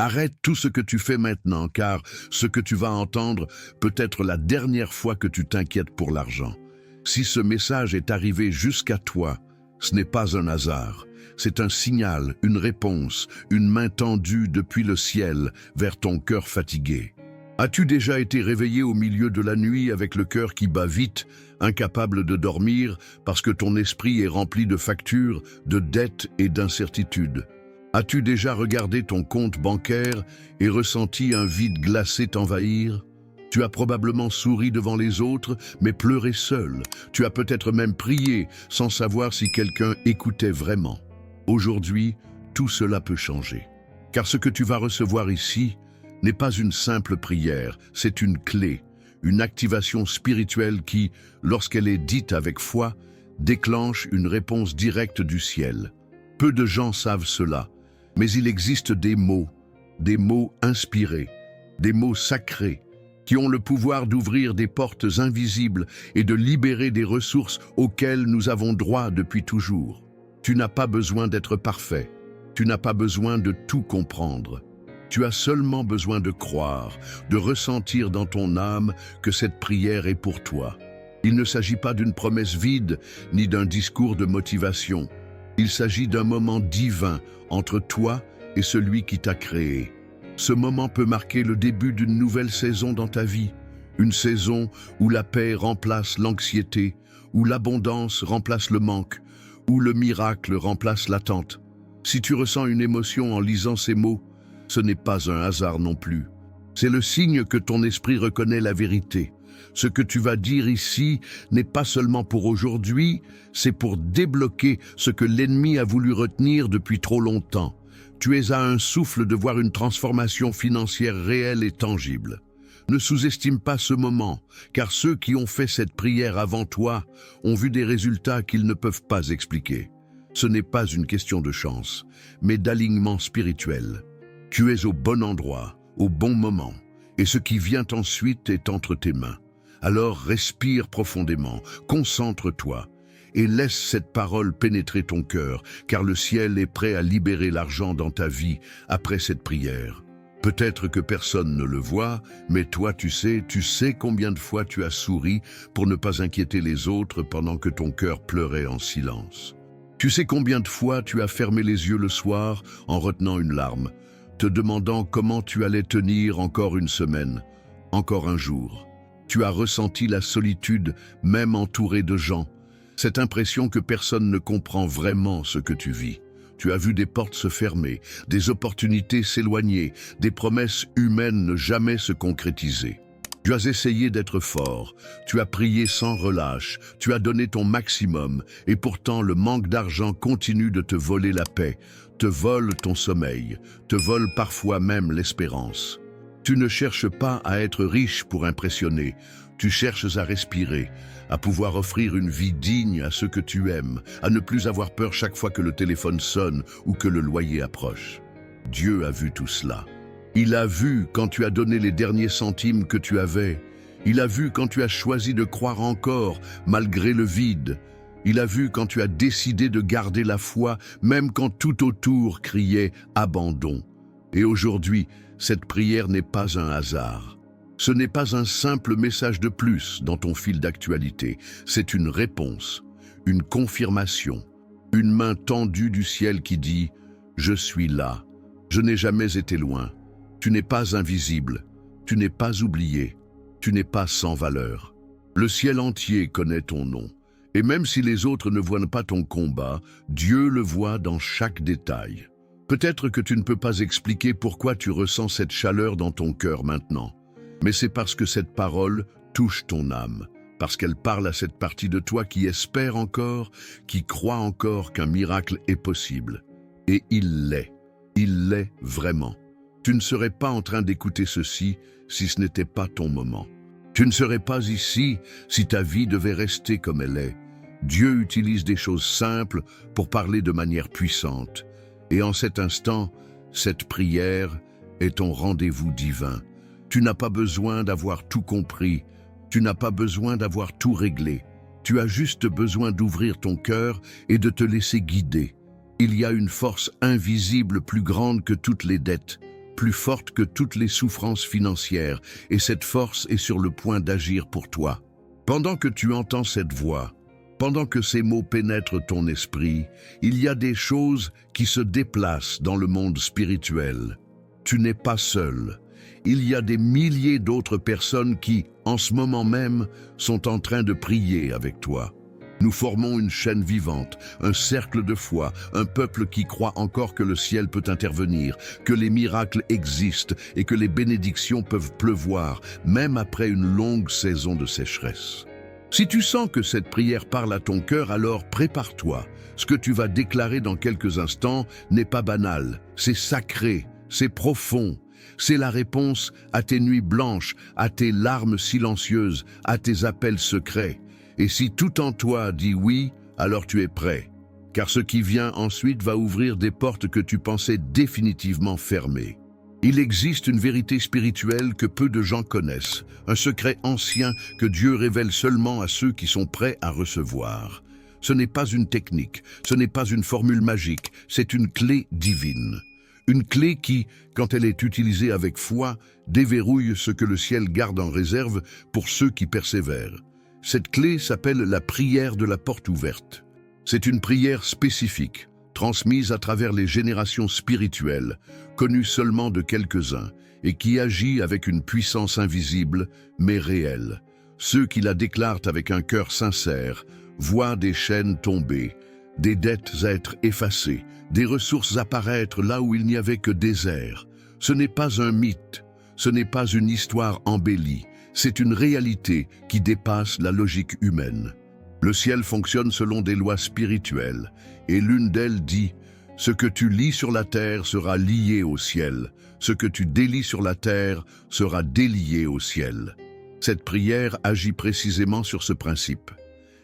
Arrête tout ce que tu fais maintenant, car ce que tu vas entendre peut être la dernière fois que tu t'inquiètes pour l'argent. Si ce message est arrivé jusqu'à toi, ce n'est pas un hasard. C'est un signal, une réponse, une main tendue depuis le ciel vers ton cœur fatigué. As-tu déjà été réveillé au milieu de la nuit avec le cœur qui bat vite, incapable de dormir parce que ton esprit est rempli de factures, de dettes et d'incertitudes? As-tu déjà regardé ton compte bancaire et ressenti un vide glacé t'envahir? Tu as probablement souri devant les autres, mais pleuré seul. Tu as peut-être même prié sans savoir si quelqu'un écoutait vraiment. Aujourd'hui, tout cela peut changer. Car ce que tu vas recevoir ici n'est pas une simple prière, c'est une clé, une activation spirituelle qui, lorsqu'elle est dite avec foi, déclenche une réponse directe du ciel. Peu de gens savent cela, mais il existe des mots inspirés, des mots sacrés, qui ont le pouvoir d'ouvrir des portes invisibles et de libérer des ressources auxquelles nous avons droit depuis toujours. Tu n'as pas besoin d'être parfait, tu n'as pas besoin de tout comprendre. Tu as seulement besoin de croire, de ressentir dans ton âme que cette prière est pour toi. Il ne s'agit pas d'une promesse vide, ni d'un discours de motivation. Il s'agit d'un moment divin entre toi et celui qui t'a créé. Ce moment peut marquer le début d'une nouvelle saison dans ta vie, une saison où la paix remplace l'anxiété, où l'abondance remplace le manque, où le miracle remplace l'attente. Si tu ressens une émotion en lisant ces mots, ce n'est pas un hasard non plus. C'est le signe que ton esprit reconnaît la vérité. Ce que tu vas dire ici n'est pas seulement pour aujourd'hui, c'est pour débloquer ce que l'ennemi a voulu retenir depuis trop longtemps. Tu es à un souffle de voir une transformation financière réelle et tangible. Ne sous-estime pas ce moment, car ceux qui ont fait cette prière avant toi ont vu des résultats qu'ils ne peuvent pas expliquer. Ce n'est pas une question de chance, mais d'alignement spirituel. Tu es au bon endroit, au bon moment, et ce qui vient ensuite est entre tes mains. Alors respire profondément, concentre-toi et laisse cette parole pénétrer ton cœur, car le ciel est prêt à libérer l'argent dans ta vie après cette prière. Peut-être que personne ne le voit, mais toi tu sais combien de fois tu as souri pour ne pas inquiéter les autres pendant que ton cœur pleurait en silence. Tu sais combien de fois tu as fermé les yeux le soir en retenant une larme, te demandant comment tu allais tenir encore une semaine, encore un jour. Tu as ressenti la solitude, même entouré de gens, cette impression que personne ne comprend vraiment ce que tu vis. Tu as vu des portes se fermer, des opportunités s'éloigner, des promesses humaines ne jamais se concrétiser. Tu as essayé d'être fort, tu as prié sans relâche, tu as donné ton maximum, et pourtant le manque d'argent continue de te voler la paix, te vole ton sommeil, te vole parfois même l'espérance. Tu ne cherches pas à être riche pour impressionner, tu cherches à respirer, à pouvoir offrir une vie digne à ceux que tu aimes, à ne plus avoir peur chaque fois que le téléphone sonne ou que le loyer approche. Dieu a vu tout cela. Il a vu quand tu as donné les derniers centimes que tu avais. Il a vu quand tu as choisi de croire encore, malgré le vide. Il a vu quand tu as décidé de garder la foi, même quand tout autour criait « abandon ». Et aujourd'hui, cette prière n'est pas un hasard. Ce n'est pas un simple message de plus dans ton fil d'actualité, c'est une réponse, une confirmation, une main tendue du ciel qui dit « Je suis là, je n'ai jamais été loin, tu n'es pas invisible, tu n'es pas oublié, tu n'es pas sans valeur. Le ciel entier connaît ton nom, et même si les autres ne voient pas ton combat, Dieu le voit dans chaque détail. Peut-être que tu ne peux pas expliquer pourquoi tu ressens cette chaleur dans ton cœur maintenant. Mais c'est parce que cette parole touche ton âme, parce qu'elle parle à cette partie de toi qui espère encore, qui croit encore qu'un miracle est possible. Et il l'est vraiment. Tu ne serais pas en train d'écouter ceci si ce n'était pas ton moment. Tu ne serais pas ici si ta vie devait rester comme elle est. Dieu utilise des choses simples pour parler de manière puissante. Et en cet instant, cette prière est ton rendez-vous divin. Tu n'as pas besoin d'avoir tout compris, tu n'as pas besoin d'avoir tout réglé. Tu as juste besoin d'ouvrir ton cœur et de te laisser guider. Il y a une force invisible plus grande que toutes les dettes, plus forte que toutes les souffrances financières, et cette force est sur le point d'agir pour toi. Pendant que tu entends cette voix, pendant que ces mots pénètrent ton esprit, il y a des choses qui se déplacent dans le monde spirituel. Tu n'es pas seul. Il y a des milliers d'autres personnes qui, en ce moment même, sont en train de prier avec toi. Nous formons une chaîne vivante, un cercle de foi, un peuple qui croit encore que le ciel peut intervenir, que les miracles existent et que les bénédictions peuvent pleuvoir, même après une longue saison de sécheresse. Si tu sens que cette prière parle à ton cœur, alors prépare-toi. Ce que tu vas déclarer dans quelques instants n'est pas banal, c'est sacré, c'est profond. C'est la réponse à tes nuits blanches, à tes larmes silencieuses, à tes appels secrets. Et si tout en toi dit oui, alors tu es prêt. Car ce qui vient ensuite va ouvrir des portes que tu pensais définitivement fermées. Il existe une vérité spirituelle que peu de gens connaissent, un secret ancien que Dieu révèle seulement à ceux qui sont prêts à recevoir. Ce n'est pas une technique, ce n'est pas une formule magique, c'est une clé divine. Une clé qui, quand elle est utilisée avec foi, déverrouille ce que le ciel garde en réserve pour ceux qui persévèrent. Cette clé s'appelle la prière de la porte ouverte. C'est une prière spécifique, transmise à travers les générations spirituelles, connue seulement de quelques-uns, et qui agit avec une puissance invisible, mais réelle. Ceux qui la déclarent avec un cœur sincère voient des chaînes tomber, des dettes être effacées, des ressources apparaître là où il n'y avait que désert. Ce n'est pas un mythe, ce n'est pas une histoire embellie, c'est une réalité qui dépasse la logique humaine. Le ciel fonctionne selon des lois spirituelles, et l'une d'elles dit « Ce que tu lis sur la terre sera lié au ciel, ce que tu délies sur la terre sera délié au ciel. » Cette prière agit précisément sur ce principe.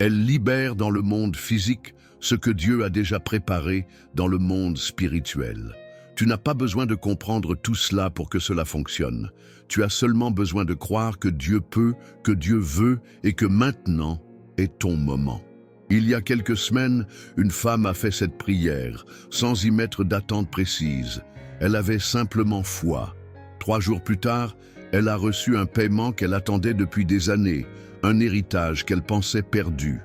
Elle libère dans le monde physique ce que Dieu a déjà préparé dans le monde spirituel. Tu n'as pas besoin de comprendre tout cela pour que cela fonctionne. Tu as seulement besoin de croire que Dieu peut, que Dieu veut et que maintenant est ton moment. Il y a quelques semaines, une femme a fait cette prière, sans y mettre d'attente précise. Elle avait simplement foi. 3 jours plus tard, elle a reçu un paiement qu'elle attendait depuis des années, un héritage qu'elle pensait perdu.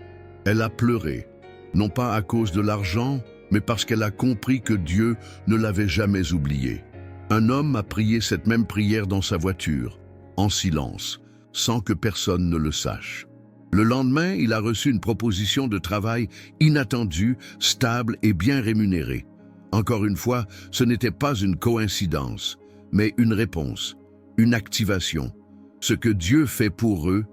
Elle a pleuré, non pas à cause de l'argent, mais parce qu'elle a compris que Dieu ne l'avait jamais oublié. Un homme a prié cette même prière dans sa voiture, en silence, sans que personne ne le sache. Le lendemain, il a reçu une proposition de travail inattendue, stable et bien rémunérée. Encore une fois, ce n'était pas une coïncidence, mais une réponse, une activation. Ce que Dieu fait pour eux,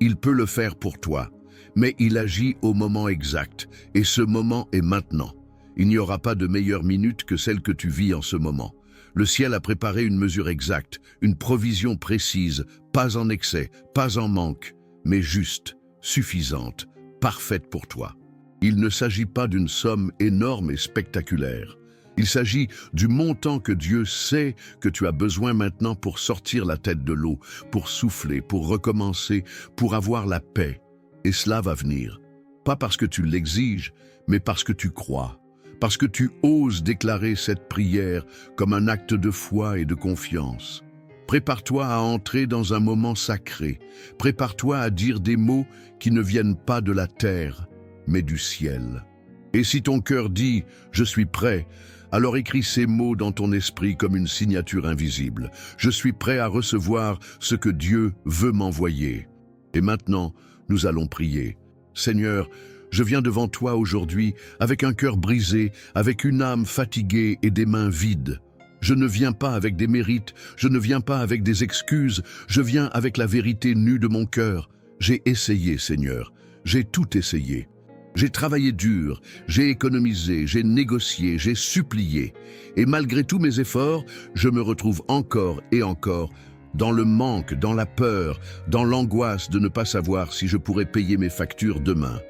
il peut le faire pour toi, mais il agit au moment exact, et ce moment est maintenant. Il n'y aura pas de meilleure minute que celle que tu vis en ce moment. Le ciel a préparé une mesure exacte, une provision précise, pas en excès, pas en manque, mais juste, suffisante, parfaite pour toi. Il ne s'agit pas d'une somme énorme et spectaculaire. Il s'agit du montant que Dieu sait que tu as besoin maintenant pour sortir la tête de l'eau, pour souffler, pour recommencer, pour avoir la paix. Et cela va venir, pas parce que tu l'exiges, mais parce que tu crois, parce que tu oses déclarer cette prière comme un acte de foi et de confiance. Prépare-toi à entrer dans un moment sacré. Prépare-toi à dire des mots qui ne viennent pas de la terre, mais du ciel. Et si ton cœur dit « Je suis prêt », alors écris ces mots dans ton esprit comme une signature invisible. Je suis prêt à recevoir ce que Dieu veut m'envoyer. Et maintenant, nous allons prier. Seigneur, je viens devant toi aujourd'hui avec un cœur brisé, avec une âme fatiguée et des mains vides. Je ne viens pas avec des mérites, je ne viens pas avec des excuses, je viens avec la vérité nue de mon cœur. J'ai essayé, Seigneur, j'ai tout essayé. J'ai travaillé dur, j'ai économisé, j'ai négocié, j'ai supplié. Et malgré tous mes efforts, je me retrouve encore et encore dans le manque, dans la peur, dans l'angoisse de ne pas savoir si je pourrais payer mes factures demain.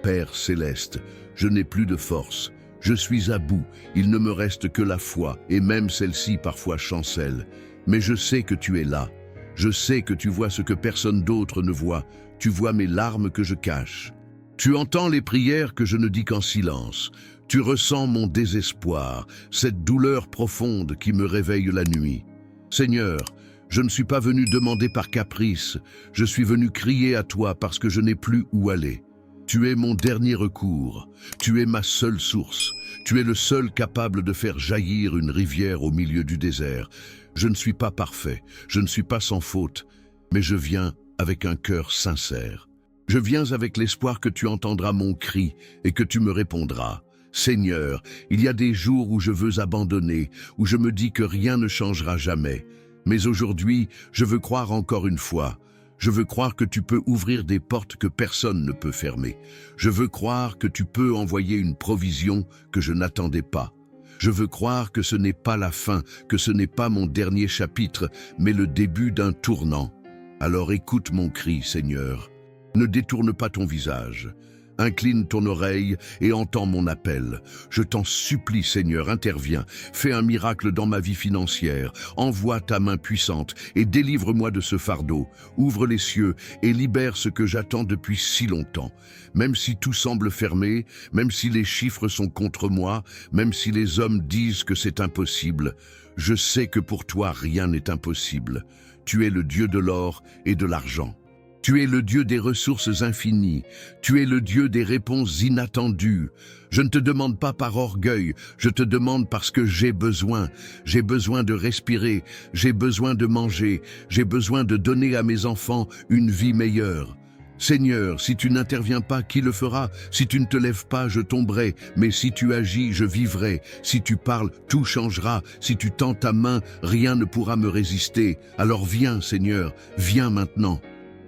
Père céleste, je n'ai plus de force. Je suis à bout, il ne me reste que la foi, et même celle-ci parfois chancelle. Mais je sais que tu es là. Je sais que tu vois ce que personne d'autre ne voit. Tu vois mes larmes que je cache. Tu entends les prières que je ne dis qu'en silence. Tu ressens mon désespoir, cette douleur profonde qui me réveille la nuit. Seigneur, je ne suis pas venu demander par caprice, je suis venu crier à toi parce que je n'ai plus où aller. Tu es mon dernier recours, tu es ma seule source, tu es le seul capable de faire jaillir une rivière au milieu du désert. Je ne suis pas parfait, je ne suis pas sans faute, mais je viens avec un cœur sincère. Je viens avec l'espoir que tu entendras mon cri et que tu me répondras. Seigneur, il y a des jours où je veux abandonner, où je me dis que rien ne changera jamais. Mais aujourd'hui, je veux croire encore une fois. Je veux croire que tu peux ouvrir des portes que personne ne peut fermer. Je veux croire que tu peux envoyer une provision que je n'attendais pas. Je veux croire que ce n'est pas la fin, que ce n'est pas mon dernier chapitre, mais le début d'un tournant. Alors écoute mon cri, Seigneur. Ne détourne pas ton visage. Incline ton oreille et entends mon appel. Je t'en supplie, Seigneur, interviens. Fais un miracle dans ma vie financière. Envoie ta main puissante et délivre-moi de ce fardeau. Ouvre les cieux et libère ce que j'attends depuis si longtemps. Même si tout semble fermé, même si les chiffres sont contre moi, même si les hommes disent que c'est impossible, je sais que pour toi rien n'est impossible. Tu es le Dieu de l'or et de l'argent. Tu es le Dieu des ressources infinies, tu es le Dieu des réponses inattendues. Je ne te demande pas par orgueil, je te demande parce que j'ai besoin de respirer, j'ai besoin de manger, j'ai besoin de donner à mes enfants une vie meilleure. Seigneur, si tu n'interviens pas, qui le fera? Si tu ne te lèves pas, je tomberai, mais si tu agis, je vivrai. Si tu parles, tout changera. Si tu tends ta main, rien ne pourra me résister. Alors viens, Seigneur, viens maintenant.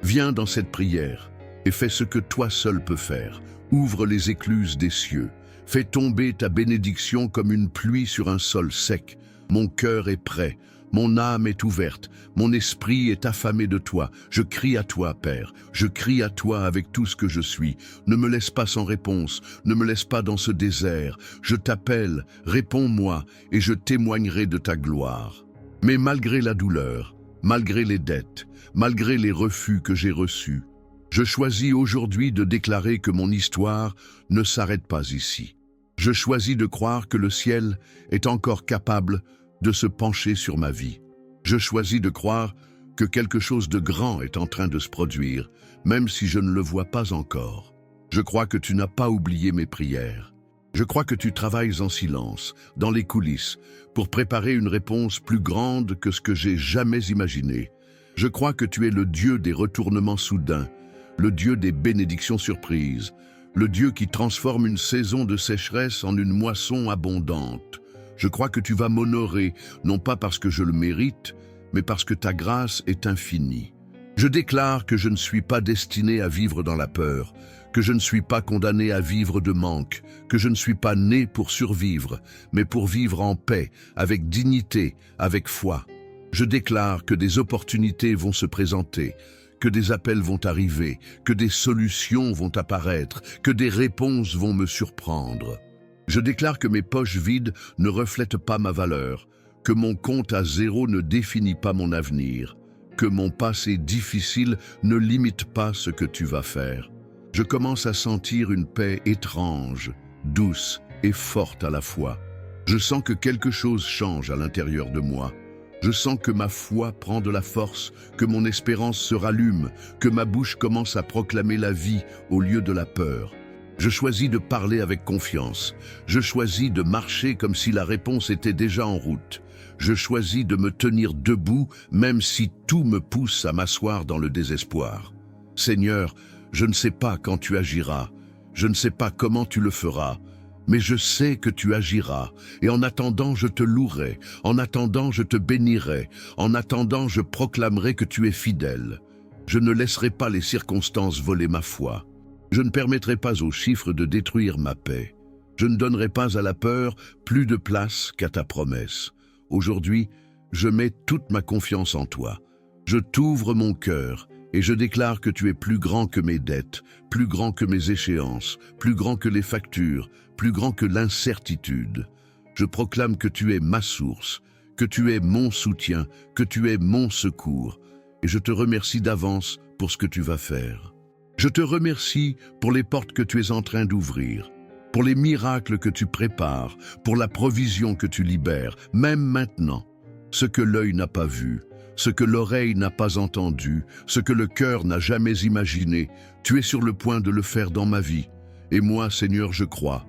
Viens dans cette prière et fais ce que toi seul peux faire. Ouvre les écluses des cieux. Fais tomber ta bénédiction comme une pluie sur un sol sec. Mon cœur est prêt, mon âme est ouverte, mon esprit est affamé de toi. Je crie à toi, Père, je crie à toi avec tout ce que je suis. Ne me laisse pas sans réponse, ne me laisse pas dans ce désert. Je t'appelle, réponds-moi et je témoignerai de ta gloire. Mais malgré la douleur, malgré les dettes, malgré les refus que j'ai reçus, je choisis aujourd'hui de déclarer que mon histoire ne s'arrête pas ici. Je choisis de croire que le ciel est encore capable de se pencher sur ma vie. Je choisis de croire que quelque chose de grand est en train de se produire, même si je ne le vois pas encore. Je crois que tu n'as pas oublié mes prières. Je crois que tu travailles en silence, dans les coulisses, pour préparer une réponse plus grande que ce que j'ai jamais imaginé. Je crois que tu es le Dieu des retournements soudains, le Dieu des bénédictions surprises, le Dieu qui transforme une saison de sécheresse en une moisson abondante. Je crois que tu vas m'honorer, non pas parce que je le mérite, mais parce que ta grâce est infinie. Je déclare que je ne suis pas destiné à vivre dans la peur, que je ne suis pas condamné à vivre de manque, que je ne suis pas né pour survivre, mais pour vivre en paix, avec dignité, avec foi. Je déclare que des opportunités vont se présenter, que des appels vont arriver, que des solutions vont apparaître, que des réponses vont me surprendre. Je déclare que mes poches vides ne reflètent pas ma valeur, que mon compte à zéro ne définit pas mon avenir, que mon passé difficile ne limite pas ce que tu vas faire. Je commence à sentir une paix étrange, douce et forte à la fois. Je sens que quelque chose change à l'intérieur de moi. Je sens que ma foi prend de la force, que mon espérance se rallume, que ma bouche commence à proclamer la vie au lieu de la peur. Je choisis de parler avec confiance. Je choisis de marcher comme si la réponse était déjà en route. Je choisis de me tenir debout, même si tout me pousse à m'asseoir dans le désespoir. Seigneur, je ne sais pas quand tu agiras, je ne sais pas comment tu le feras, mais je sais que tu agiras, et en attendant je te louerai, en attendant je te bénirai, en attendant je proclamerai que tu es fidèle. Je ne laisserai pas les circonstances voler ma foi. Je ne permettrai pas aux chiffres de détruire ma paix. Je ne donnerai pas à la peur plus de place qu'à ta promesse. Aujourd'hui, je mets toute ma confiance en toi. Je t'ouvre mon cœur et je déclare que tu es plus grand que mes dettes, plus grand que mes échéances, plus grand que les factures, plus grand que l'incertitude. Je proclame que tu es ma source, que tu es mon soutien, que tu es mon secours. Et je te remercie d'avance pour ce que tu vas faire. Je te remercie pour les portes que tu es en train d'ouvrir, pour les miracles que tu prépares, pour la provision que tu libères, même maintenant. Ce que l'œil n'a pas vu, ce que l'oreille n'a pas entendu, ce que le cœur n'a jamais imaginé, tu es sur le point de le faire dans ma vie. Et moi, Seigneur, je crois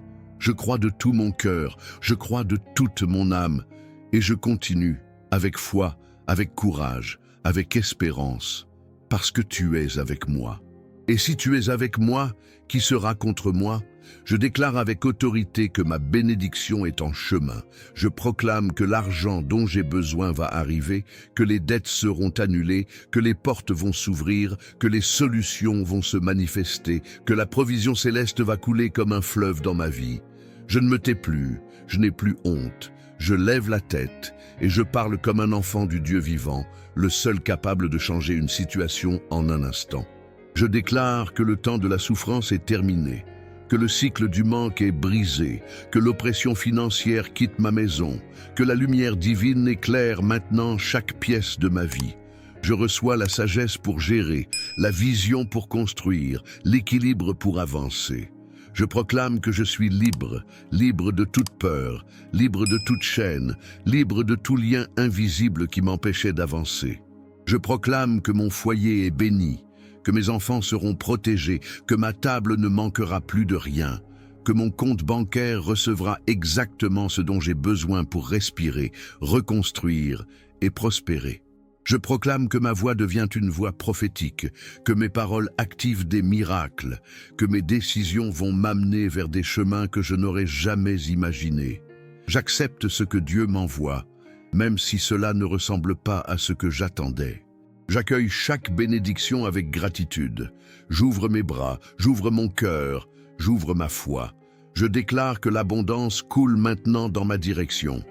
de tout mon cœur, je crois de toute mon âme, et je continue, avec foi, avec courage, avec espérance, parce que tu es avec moi. Et si tu es avec moi, qui sera contre moi? Je déclare avec autorité que ma bénédiction est en chemin. Je proclame que l'argent dont j'ai besoin va arriver, que les dettes seront annulées, que les portes vont s'ouvrir, que les solutions vont se manifester, que la provision céleste va couler comme un fleuve dans ma vie. Je ne me tais plus, je n'ai plus honte. Je lève la tête et je parle comme un enfant du Dieu vivant, le seul capable de changer une situation en un instant. Je déclare que le temps de la souffrance est terminé, que le cycle du manque est brisé, que l'oppression financière quitte ma maison, que la lumière divine éclaire maintenant chaque pièce de ma vie. Je reçois la sagesse pour gérer, la vision pour construire, l'équilibre pour avancer. Je proclame que je suis libre, libre de toute peur, libre de toute chaîne, libre de tout lien invisible qui m'empêchait d'avancer. Je proclame que mon foyer est béni, que mes enfants seront protégés, que ma table ne manquera plus de rien, que mon compte bancaire recevra exactement ce dont j'ai besoin pour respirer, reconstruire et prospérer. Je proclame que ma voix devient une voix prophétique, que mes paroles activent des miracles, que mes décisions vont m'amener vers des chemins que je n'aurais jamais imaginés. J'accepte ce que Dieu m'envoie, même si cela ne ressemble pas à ce que j'attendais. J'accueille chaque bénédiction avec gratitude. J'ouvre mes bras, j'ouvre mon cœur, j'ouvre ma foi. Je déclare que l'abondance coule maintenant dans ma direction.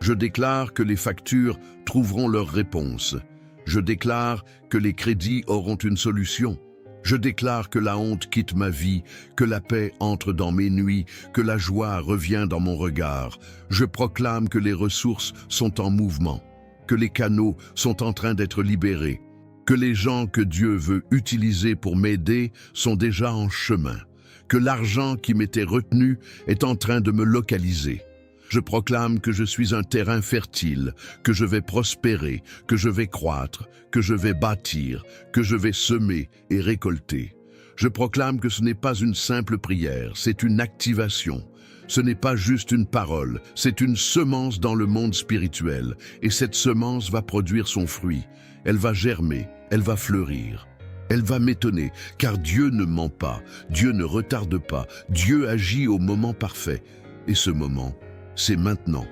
Je déclare que les factures trouveront leur réponse. Je déclare que les crédits auront une solution. Je déclare que la honte quitte ma vie, que la paix entre dans mes nuits, que la joie revient dans mon regard. Je proclame que les ressources sont en mouvement, que les canaux sont en train d'être libérés, que les gens que Dieu veut utiliser pour m'aider sont déjà en chemin, que l'argent qui m'était retenu est en train de me localiser. Je proclame que je suis un terrain fertile, que je vais prospérer, que je vais croître, que je vais bâtir, que je vais semer et récolter. Je proclame que ce n'est pas une simple prière, c'est une activation. Ce n'est pas juste une parole, c'est une semence dans le monde spirituel. Et cette semence va produire son fruit. Elle va germer, elle va fleurir. Elle va m'étonner, car Dieu ne ment pas, Dieu ne retarde pas, Dieu agit au moment parfait. Et ce moment, c'est maintenant.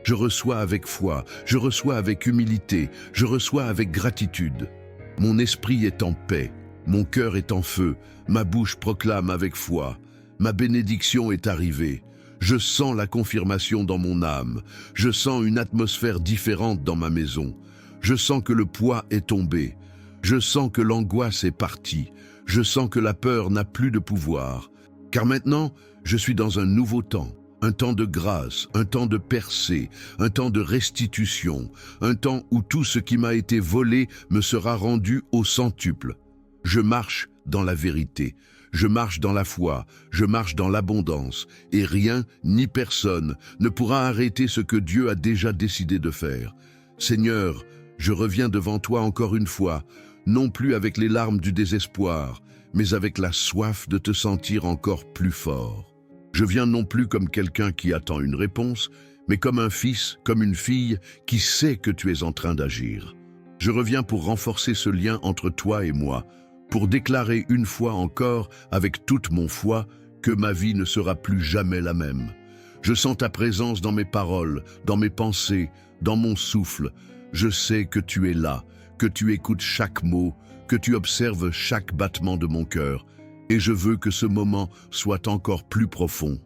Je reçois avec foi, je reçois avec humilité, je reçois avec gratitude. Mon esprit est en paix, mon cœur est en feu, ma bouche proclame avec foi. Ma bénédiction est arrivée. Je sens la confirmation dans mon âme. Je sens une atmosphère différente dans ma maison. Je sens que le poids est tombé. Je sens que l'angoisse est partie. Je sens que la peur n'a plus de pouvoir. Car maintenant, je suis dans un nouveau temps. Un temps de grâce, un temps de percée, un temps de restitution, un temps où tout ce qui m'a été volé me sera rendu au centuple. Je marche dans la vérité, je marche dans la foi, je marche dans l'abondance, et rien ni personne ne pourra arrêter ce que Dieu a déjà décidé de faire. Seigneur, je reviens devant toi encore une fois, non plus avec les larmes du désespoir, mais avec la soif de te sentir encore plus fort. Je viens non plus comme quelqu'un qui attend une réponse, mais comme un fils, comme une fille qui sait que tu es en train d'agir. Je reviens pour renforcer ce lien entre toi et moi, pour déclarer une fois encore, avec toute mon foi, que ma vie ne sera plus jamais la même. Je sens ta présence dans mes paroles, dans mes pensées, dans mon souffle. Je sais que tu es là, que tu écoutes chaque mot, que tu observes chaque battement de mon cœur. Et je veux que ce moment soit encore plus profond.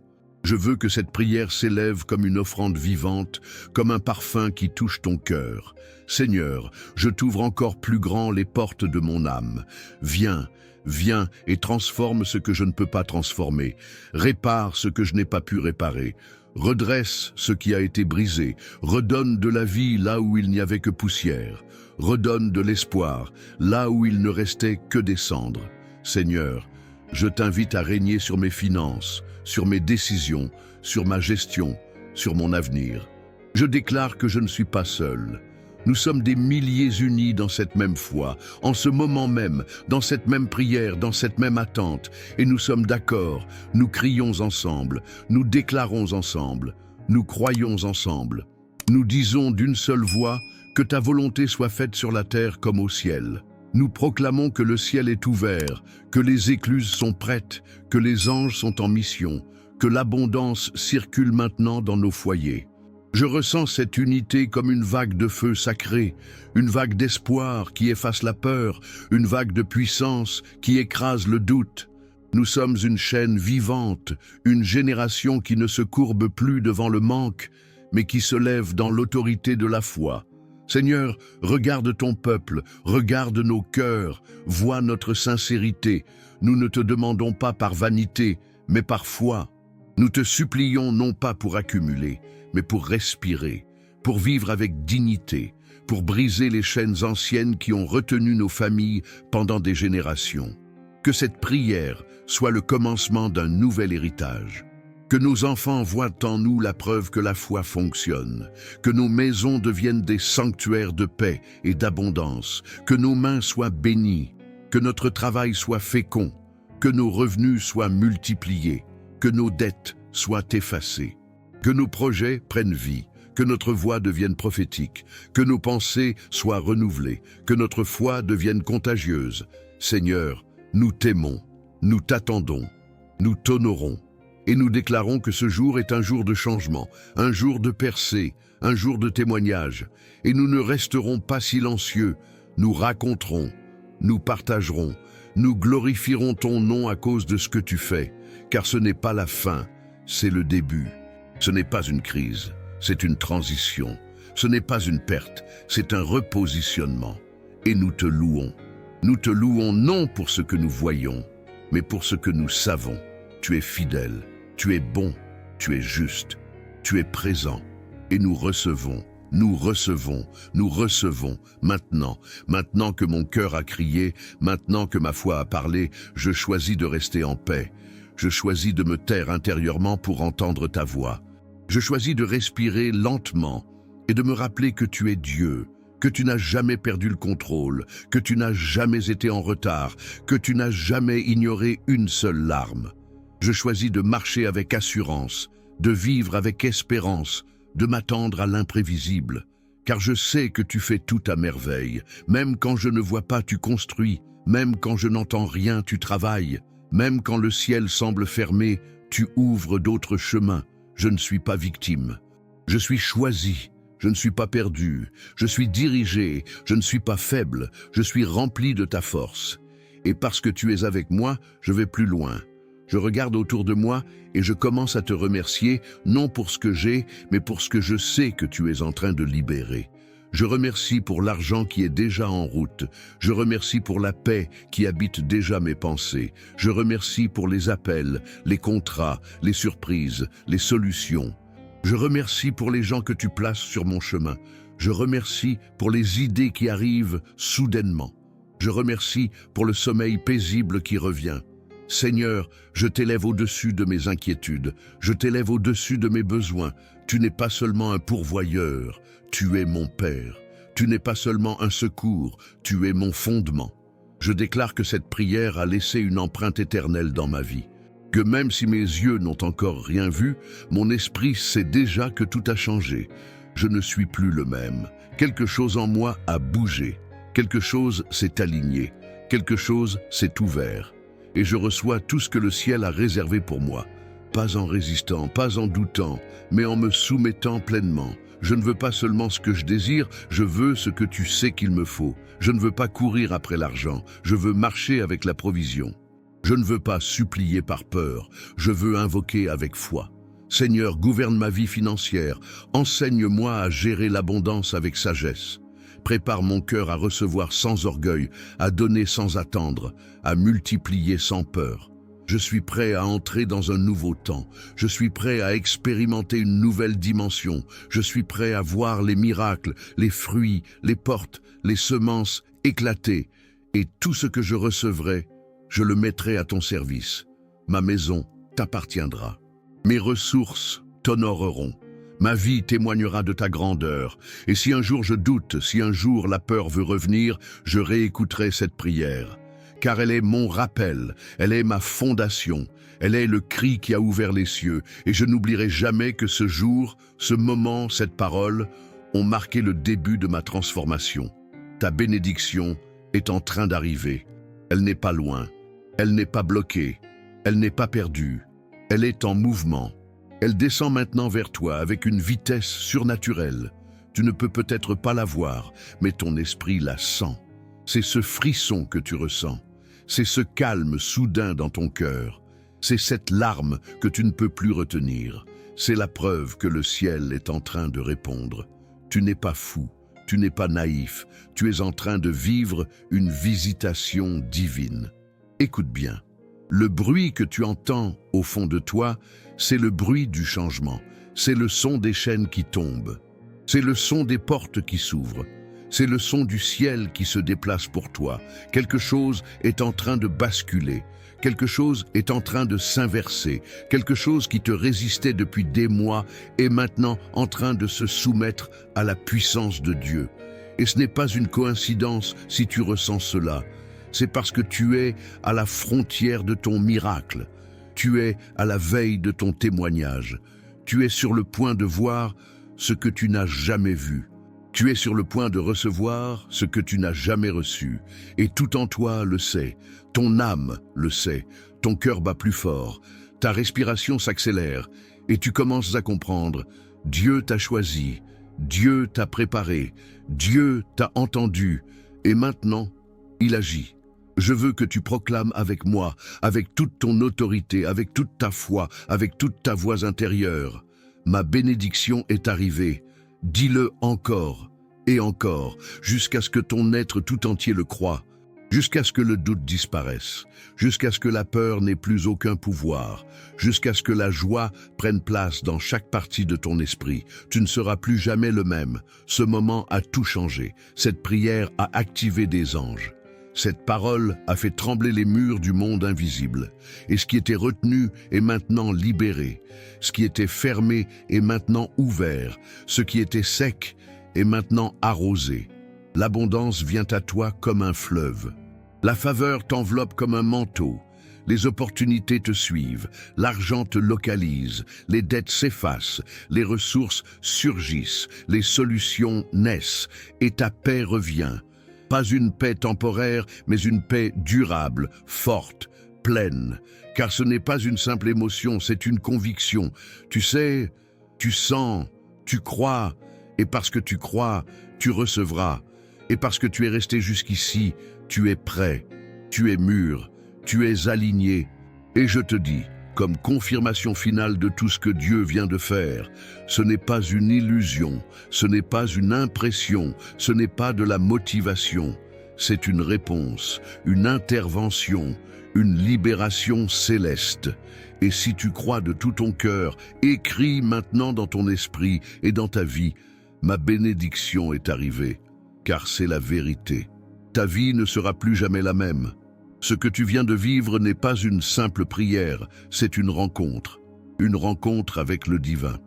Je veux que cette prière s'élève comme une offrande vivante, comme un parfum qui touche ton cœur. Seigneur, je t'ouvre encore plus grand les portes de mon âme. Viens, viens et transforme ce que je ne peux pas transformer. Répare ce que je n'ai pas pu réparer. Redresse ce qui a été brisé. Redonne de la vie là où il n'y avait que poussière. Redonne de l'espoir là où il ne restait que des cendres. Seigneur, je t'invite à régner sur mes finances, sur mes décisions, sur ma gestion, sur mon avenir. Je déclare que je ne suis pas seul. Nous sommes des milliers unis dans cette même foi, en ce moment même, dans cette même prière, dans cette même attente. Et nous sommes d'accord, nous crions ensemble, nous déclarons ensemble, nous croyons ensemble. Nous disons d'une seule voix que ta volonté soit faite sur la terre comme au ciel. Nous proclamons que le ciel est ouvert, que les écluses sont prêtes, que les anges sont en mission, que l'abondance circule maintenant dans nos foyers. Je ressens cette unité comme une vague de feu sacré, une vague d'espoir qui efface la peur, une vague de puissance qui écrase le doute. Nous sommes une chaîne vivante, une génération qui ne se courbe plus devant le manque, mais qui se lève dans l'autorité de la foi. Seigneur, regarde ton peuple, regarde nos cœurs, vois notre sincérité. Nous ne te demandons pas par vanité, mais par foi. Nous te supplions non pas pour accumuler, mais pour respirer, pour vivre avec dignité, pour briser les chaînes anciennes qui ont retenu nos familles pendant des générations. Que cette prière soit le commencement d'un nouvel héritage. Que nos enfants voient en nous la preuve que la foi fonctionne, que nos maisons deviennent des sanctuaires de paix et d'abondance, que nos mains soient bénies, que notre travail soit fécond, que nos revenus soient multipliés, que nos dettes soient effacées. Que nos projets prennent vie, que notre voix devienne prophétique, que nos pensées soient renouvelées, que notre foi devienne contagieuse. Seigneur, nous t'aimons, nous t'attendons, nous t'honorons, et nous déclarons que ce jour est un jour de changement, un jour de percée, un jour de témoignage, et nous ne resterons pas silencieux, nous raconterons, nous partagerons, nous glorifierons ton nom à cause de ce que tu fais, car ce n'est pas la fin, c'est le début. Ce n'est pas une crise, c'est une transition. Ce n'est pas une perte, c'est un repositionnement. Et nous te louons. Nous te louons non pour ce que nous voyons, mais pour ce que nous savons. Tu es fidèle, tu es bon, tu es juste, tu es présent. Et nous recevons, nous recevons, nous recevons. Maintenant que mon cœur a crié, maintenant que ma foi a parlé, je choisis de rester en paix. Je choisis de me taire intérieurement pour entendre ta voix. Je choisis de respirer lentement et de me rappeler que tu es Dieu, que tu n'as jamais perdu le contrôle, que tu n'as jamais été en retard, que tu n'as jamais ignoré une seule larme. Je choisis de marcher avec assurance, de vivre avec espérance, de m'attendre à l'imprévisible, car je sais que tu fais tout à merveille. Même quand je ne vois pas, tu construis, même quand je n'entends rien, tu travailles, même quand le ciel semble fermé, tu ouvres d'autres chemins. Je ne suis pas victime. Je suis choisi. Je ne suis pas perdu. Je suis dirigé. Je ne suis pas faible. Je suis rempli de ta force. Et parce que tu es avec moi, je vais plus loin. Je regarde autour de moi et je commence à te remercier, non pour ce que j'ai, mais pour ce que je sais que tu es en train de libérer. Je remercie pour l'argent qui est déjà en route. Je remercie pour la paix qui habite déjà mes pensées. Je remercie pour les appels, les contrats, les surprises, les solutions. Je remercie pour les gens que tu places sur mon chemin. Je remercie pour les idées qui arrivent soudainement. Je remercie pour le sommeil paisible qui revient. Seigneur, je t'élève au-dessus de mes inquiétudes. Je t'élève au-dessus de mes besoins. Tu n'es pas seulement un pourvoyeur, tu es mon Père. Tu n'es pas seulement un secours, tu es mon fondement. Je déclare que cette prière a laissé une empreinte éternelle dans ma vie. Que même si mes yeux n'ont encore rien vu, mon esprit sait déjà que tout a changé. Je ne suis plus le même. Quelque chose en moi a bougé. Quelque chose s'est aligné. Quelque chose s'est ouvert. Et je reçois tout ce que le ciel a réservé pour moi. Pas en résistant, pas en doutant, mais en me soumettant pleinement. Je ne veux pas seulement ce que je désire, je veux ce que tu sais qu'il me faut. Je ne veux pas courir après l'argent, je veux marcher avec la provision. Je ne veux pas supplier par peur, je veux invoquer avec foi. Seigneur, gouverne ma vie financière, enseigne-moi à gérer l'abondance avec sagesse. Prépare mon cœur à recevoir sans orgueil, à donner sans attendre, à multiplier sans peur. Je suis prêt à entrer dans un nouveau temps. Je suis prêt à expérimenter une nouvelle dimension. Je suis prêt à voir les miracles, les fruits, les portes, les semences éclater. Et tout ce que je recevrai, je le mettrai à ton service. Ma maison t'appartiendra. Mes ressources t'honoreront. Ma vie témoignera de ta grandeur. Et si un jour je doute, si un jour la peur veut revenir, je réécouterai cette prière. Car elle est mon rappel, elle est ma fondation, elle est le cri qui a ouvert les cieux. Et je n'oublierai jamais que ce jour, ce moment, cette parole, ont marqué le début de ma transformation. Ta bénédiction est en train d'arriver. Elle n'est pas loin, elle n'est pas bloquée, elle n'est pas perdue, elle est en mouvement. Elle descend maintenant vers toi avec une vitesse surnaturelle. Tu ne peux peut-être pas la voir, mais ton esprit la sent. C'est ce frisson que tu ressens. C'est ce calme soudain dans ton cœur. C'est cette larme que tu ne peux plus retenir. C'est la preuve que le ciel est en train de répondre. Tu n'es pas fou, tu n'es pas naïf. Tu es en train de vivre une visitation divine. Écoute bien. Le bruit que tu entends au fond de toi, c'est le bruit du changement. C'est le son des chaînes qui tombent. C'est le son des portes qui s'ouvrent. C'est le son du ciel qui se déplace pour toi. Quelque chose est en train de basculer. Quelque chose est en train de s'inverser. Quelque chose qui te résistait depuis des mois est maintenant en train de se soumettre à la puissance de Dieu. Et ce n'est pas une coïncidence si tu ressens cela. C'est parce que tu es à la frontière de ton miracle. Tu es à la veille de ton témoignage. Tu es sur le point de voir ce que tu n'as jamais vu. Tu es sur le point de recevoir ce que tu n'as jamais reçu. Et tout en toi le sait. Ton âme le sait. Ton cœur bat plus fort. Ta respiration s'accélère. Et tu commences à comprendre. Dieu t'a choisi. Dieu t'a préparé. Dieu t'a entendu. Et maintenant, il agit. Je veux que tu proclames avec moi, avec toute ton autorité, avec toute ta foi, avec toute ta voix intérieure. Ma bénédiction est arrivée. Dis-le encore et encore, jusqu'à ce que ton être tout entier le croie, jusqu'à ce que le doute disparaisse, jusqu'à ce que la peur n'ait plus aucun pouvoir, jusqu'à ce que la joie prenne place dans chaque partie de ton esprit. Tu ne seras plus jamais le même. Ce moment a tout changé. Cette prière a activé des anges. Cette parole a fait trembler les murs du monde invisible. Et ce qui était retenu est maintenant libéré. Ce qui était fermé est maintenant ouvert. Ce qui était sec est maintenant arrosé. L'abondance vient à toi comme un fleuve. La faveur t'enveloppe comme un manteau. Les opportunités te suivent, l'argent te localise, les dettes s'effacent, les ressources surgissent, les solutions naissent et ta paix revient. Pas une paix temporaire, mais une paix durable, forte, pleine. Car ce n'est pas une simple émotion, c'est une conviction. Tu sais, tu sens, tu crois, et parce que tu crois, tu recevras. Et parce que tu es resté jusqu'ici, tu es prêt, tu es mûr, tu es aligné. Et je te dis, comme confirmation finale de tout ce que Dieu vient de faire, ce n'est pas une illusion, ce n'est pas une impression, ce n'est pas de la motivation, c'est une réponse, une intervention, une libération céleste. Et si tu crois de tout ton cœur, écris maintenant dans ton esprit et dans ta vie, ma bénédiction est arrivée, car c'est la vérité. Ta vie ne sera plus jamais la même. Ce que tu viens de vivre n'est pas une simple prière, c'est une rencontre avec le divin,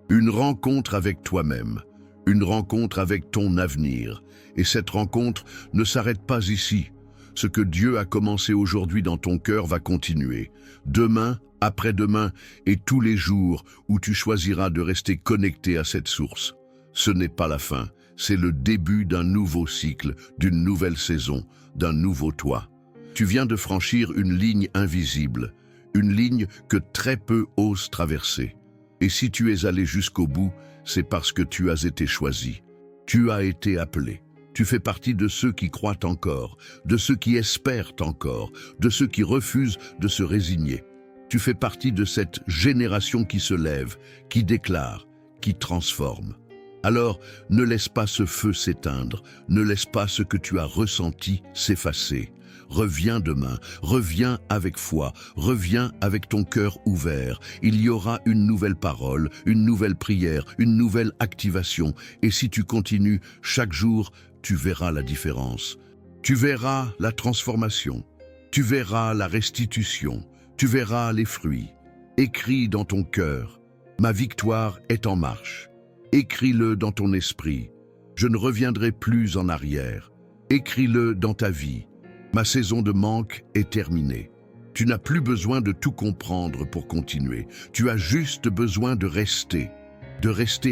une rencontre avec toi-même, une rencontre avec ton avenir. Et cette rencontre ne s'arrête pas ici. Ce que Dieu a commencé aujourd'hui dans ton cœur va continuer. Demain, après-demain et tous les jours où tu choisiras de rester connecté à cette source. Ce n'est pas la fin, c'est le début d'un nouveau cycle, d'une nouvelle saison, d'un nouveau toi. Tu viens de franchir une ligne invisible, une ligne que très peu osent traverser. Et si tu es allé jusqu'au bout, c'est parce que tu as été choisi. Tu as été appelé. Tu fais partie de ceux qui croient encore, de ceux qui espèrent encore, de ceux qui refusent de se résigner. Tu fais partie de cette génération qui se lève, qui déclare, qui transforme. Alors, ne laisse pas ce feu s'éteindre, ne laisse pas ce que tu as ressenti s'effacer. Reviens demain, reviens avec foi, reviens avec ton cœur ouvert. Il y aura une nouvelle parole, une nouvelle prière, une nouvelle activation. Et si tu continues, chaque jour, tu verras la différence. Tu verras la transformation, tu verras la restitution, tu verras les fruits. Écris dans ton cœur, ma victoire est en marche. Écris-le dans ton esprit. Je ne reviendrai plus en arrière. Écris-le dans ta vie. Ma saison de manque est terminée. Tu n'as plus besoin de tout comprendre pour continuer. Tu as juste besoin de rester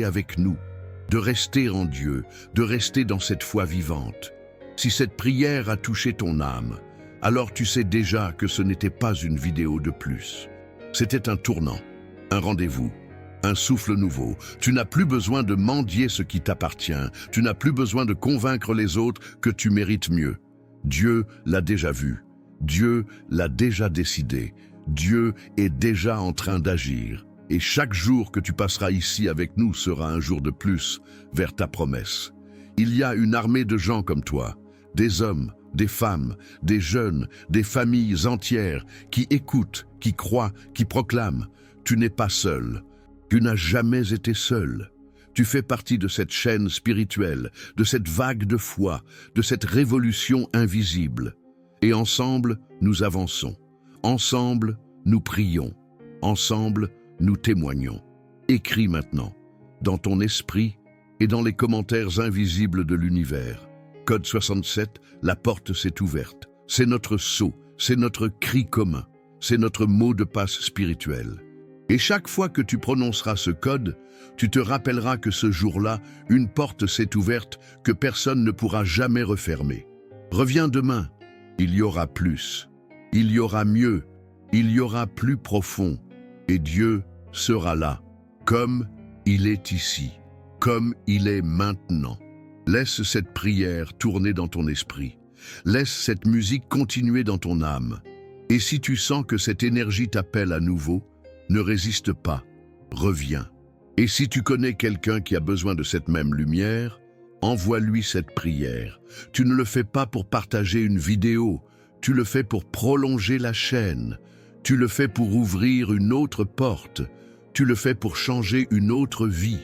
avec nous, de rester en Dieu, de rester dans cette foi vivante. Si cette prière a touché ton âme, alors tu sais déjà que ce n'était pas une vidéo de plus. C'était un tournant, un rendez-vous, un souffle nouveau. Tu n'as plus besoin de mendier ce qui t'appartient. Tu n'as plus besoin de convaincre les autres que tu mérites mieux. Dieu l'a déjà vu. Dieu l'a déjà décidé. Dieu est déjà en train d'agir. Et chaque jour que tu passeras ici avec nous sera un jour de plus vers ta promesse. Il y a une armée de gens comme toi, des hommes, des femmes, des jeunes, des familles entières qui écoutent, qui croient, qui proclament. Tu n'es pas seul. Tu n'as jamais été seul. Tu fais partie de cette chaîne spirituelle, de cette vague de foi, de cette révolution invisible. Et ensemble, nous avançons. Ensemble, nous prions. Ensemble, nous témoignons. Écris maintenant, dans ton esprit et dans les commentaires invisibles de l'univers. Code 67, la porte s'est ouverte. C'est notre sceau, c'est notre cri commun, c'est notre mot de passe spirituel. Et chaque fois que tu prononceras ce code, tu te rappelleras que ce jour-là, une porte s'est ouverte que personne ne pourra jamais refermer. Reviens demain, il y aura plus, il y aura mieux, il y aura plus profond, et Dieu sera là, comme il est ici, comme il est maintenant. Laisse cette prière tourner dans ton esprit, laisse cette musique continuer dans ton âme, et si tu sens que cette énergie t'appelle à nouveau, ne résiste pas, reviens. Et si tu connais quelqu'un qui a besoin de cette même lumière, envoie-lui cette prière. Tu ne le fais pas pour partager une vidéo, tu le fais pour prolonger la chaîne. Tu le fais pour ouvrir une autre porte. Tu le fais pour changer une autre vie.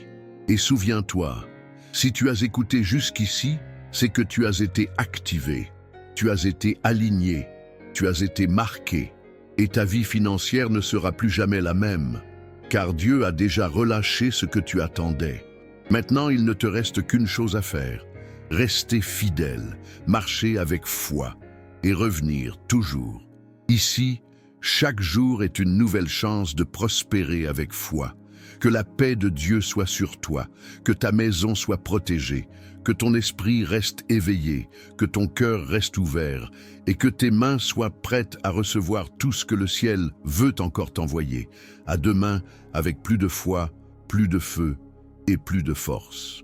Et souviens-toi, si tu as écouté jusqu'ici, c'est que tu as été activé, tu as été aligné, tu as été marqué. Et ta vie financière ne sera plus jamais la même, car Dieu a déjà relâché ce que tu attendais. Maintenant, il ne te reste qu'une chose à faire, rester fidèle, marcher avec foi et revenir toujours. Ici, chaque jour est une nouvelle chance de prospérer avec foi. Que la paix de Dieu soit sur toi, que ta maison soit protégée, que ton esprit reste éveillé, que ton cœur reste ouvert et que tes mains soient prêtes à recevoir tout ce que le ciel veut encore t'envoyer. À demain, avec plus de foi, plus de feu et plus de force.